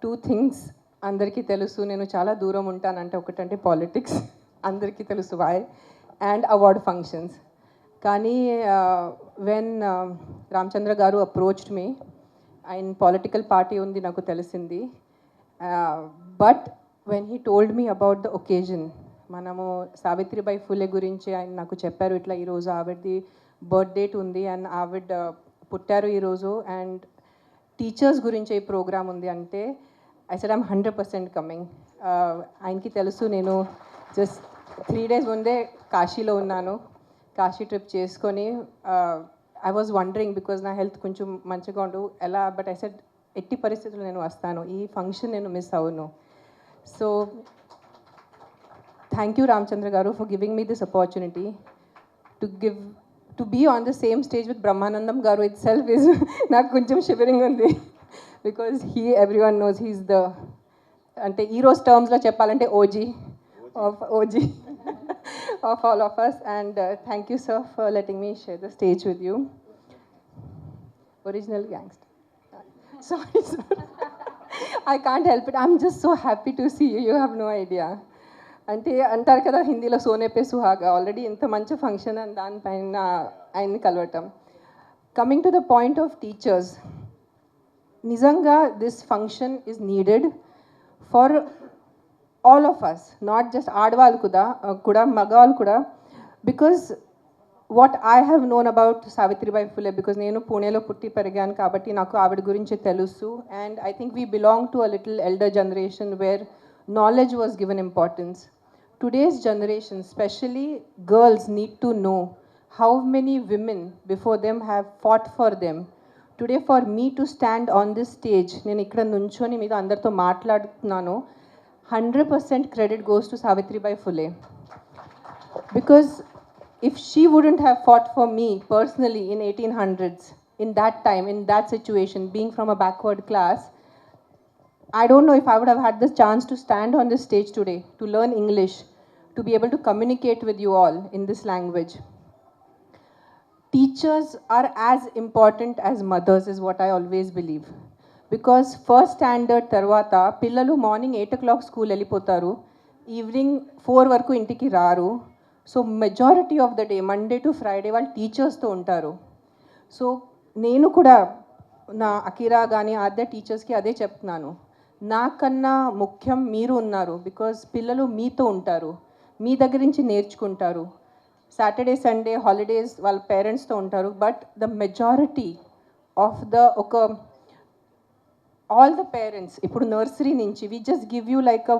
Two things అందరికీ తెలుసు. నేను చాలా దూరం ఉంటానంటే ఒకటంటే పాలిటిక్స్ అందరికీ తెలుసు వై, అండ్ అవార్డ్ ఫంక్షన్స్. కానీ వెన్ రామచంద్ర గారు అప్రోచ్డ్ మీ, ఆయన పొలిటికల్ పార్టీ ఉంది నాకు తెలిసింది. But when he told me about the occasion, మనము సావిత్రిబాయి ఫులే గురించి ఆయన నాకు చెప్పారు, ఇట్లా ఈరోజు ఆవిడది బర్త్ డేట్ ఉంది అండ్ ఆవిడ పుట్టారు ఈరోజు అండ్ టీచర్స్ గురించి ఈ ప్రోగ్రామ్ ఉంది అంటే ఐ సెడ్ ఐమ్ 100% కమింగ్. ఆయనకి తెలుసు నేను జస్ట్ 3 days ముందే కాశీలో ఉన్నాను. కాశీ ట్రిప్ చేసుకొని ఐ వాజ్ వండరింగ్ బికాజ్ నా హెల్త్ కొంచెం మంచిగా ఉండు ఎలా, బట్ ఐ సెడ్ ఎట్టి పరిస్థితుల్లో నేను వస్తాను, ఈ ఫంక్షన్ నేను మిస్ అవును. సో థ్యాంక్ యూ రామచంద్ర గారు for giving me this opportunity to be on the same stage with Brahmanandam Garu itself is నాకు కొంచెం షివరింగ్ ఉంది because everyone knows he's the అంటే ఈరోజు టర్మ్స్లో చెప్పాలంటే OG of all of us, and thank you sir for letting me share the stage with you. Original gangster. Sorry sir. I can't help it. I'm just so happy to see you. You have no idea. అంటే అంటారు కదా హిందీలో Soane pay సుహాగా, already ఇంత మంచి function అని దానిపైన ఆయన్ని కలవటం. Coming to the point of teachers, నిజంగా this function is needed for all of us, not just ఆడవాళ్ళు కూడా మగవాళ్ళు కూడా. Because what I have known about Savitribai Phule, because నేను పూణేలో పుట్టి పెరిగాను కాబట్టి నాకు ఆవిడ గురించి తెలుసు. And I think we belong to a little elder generation where knowledge was given importance. Today's generation, especially girls, need to know how many women before them have fought for them. Today for me to stand on this stage, నేను ఇక్కడ నుంచొని మీతో అందరితో మాట్లాడుతున్నాను, 100% credit goes to Savitribai Phule. Because if she wouldn't have fought for me personally in 1800s, in that time, in that situation, being from a backward class, I don't know if I would have had the chance to stand on this stage today, to learn English, to be able to communicate with you all in this language. Teachers are as important as mothers is what I always believe. Because first standard tarvata, pillalu morning 8 o'clock school వెళ్ళిపోతారు, evening 4 వరకు ఇంటికి రారు. So majority of the day Monday to Friday వాళ్ళు టీచర్స్తో ఉంటారు. So నేను కూడా నా Akira కానీ ఆద్య టీచర్స్కి అదే చెప్తున్నాను, నాకన్నా ముఖ్యం మీరు ఉన్నారు. బికాజ్ పిల్లలు మీతో ఉంటారు, మీ దగ్గర నుంచి నేర్చుకుంటారు. సాటర్డే సండే హాలిడేస్ వాళ్ళ పేరెంట్స్తో ఉంటారు. But the majority of the all the parents ఇప్పుడు నర్సరీ నుంచి we just give you like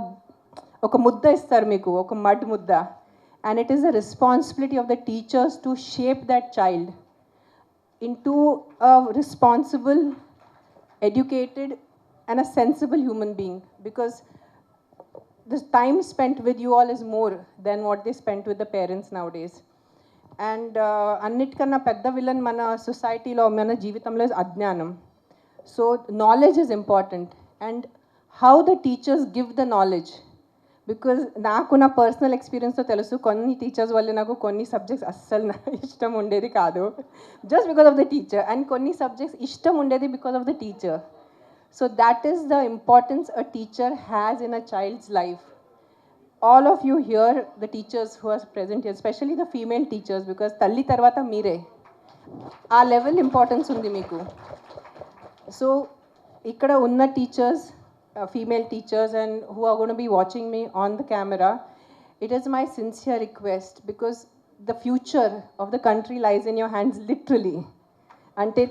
ఒక ముద్ద ఇస్తారు మీకు, ఒక మడ్ ముద్ద. And it is the responsibility of the teachers to shape that child into a responsible, educated and a sensible human being, because the time spent with you all is more than what they spent with the parents nowadays. And annitkana pedda villain mana society lo mana jeevithamlo is ajnanam. So knowledge is important, and how the teachers give the knowledge. Because నాకు నా personal ఎక్స్పీరియన్స్తో తెలుసు, కొన్ని teachers వల్ల నాకు కొన్ని subjects అస్సలు నా ఇష్టం ఉండేది కాదు, just because of the teacher. And కొన్ని సబ్జెక్ట్స్ ఇష్టం ఉండేది because of the teacher. So that is the importance a teacher has in a child's life. All of you here the teachers who are present here, especially the female teachers, because తల్లి తర్వాత మీరే, ఆ level importance ఉంది మీకు. So ఇక్కడ ఉన్న teachers, female teachers, and who are going to be watching me on the camera, it is my sincere request, because the future of the country lies in your hands literally. Ante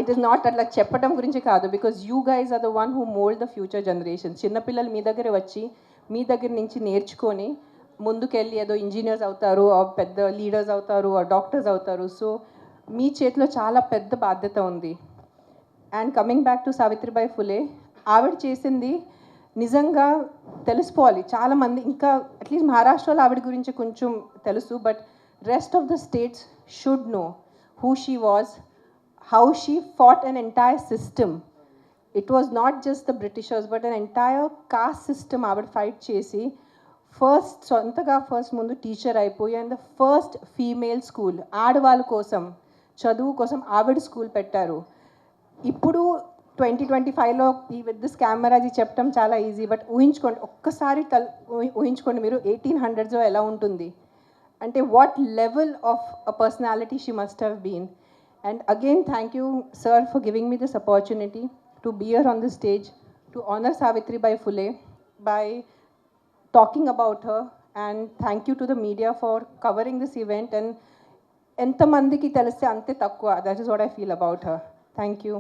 it is not atla cheppadam gurinchi kaadu, because you guys are the one who mold the future generations. Chinna pillalu mee daggare vachi mee daggara nunchi నేర్చుకొని ముందుకెళ్ళి ఏదో engineers అవుతారు, పెద్ద leaders అవుతారు, doctors అవుతారు. So మీ చేతిలో చాలా పెద్ద బాధ్యత ఉంది. And coming back to Savitribai Phule, ఆవిడ చేసింది నిజంగా తెలుసుకోవాలి చాలామంది. ఇంకా అట్లీస్ట్ మహారాష్ట్రలో ఆవిడ గురించి కొంచెం తెలుసు, but rest of the states should know who she was, how she fought an entire system. It was not just the Britishers but an entire cost system ఆవిడ ఫైట్ చేసి సొంతగా ఫస్ట్ ముందు టీచర్ అయిపోయి, and the first female school ఆడవాళ్ళ కోసం చదువు కోసం ఆవిడ స్కూల్ పెట్టారు. ఇప్పుడు 2025లో ఈ విత్ దిస్ కెమెరా అది చెప్పడం చాలా ఈజీ, బట్ ఊహించుకోండి, ఒక్కసారి ఊహించుకోండి మీరు 1800s ఎలా ఉంటుంది అంటే what level of a personality she must have been. And again thank you sir for giving me this opportunity to be here on this stage to honour Savitribai Phule by talking about her, and thank you to the media for covering this event. And ఎంతమందికి తెలిస్తే అంతే తక్కువ, that is what I feel about her. Thank you.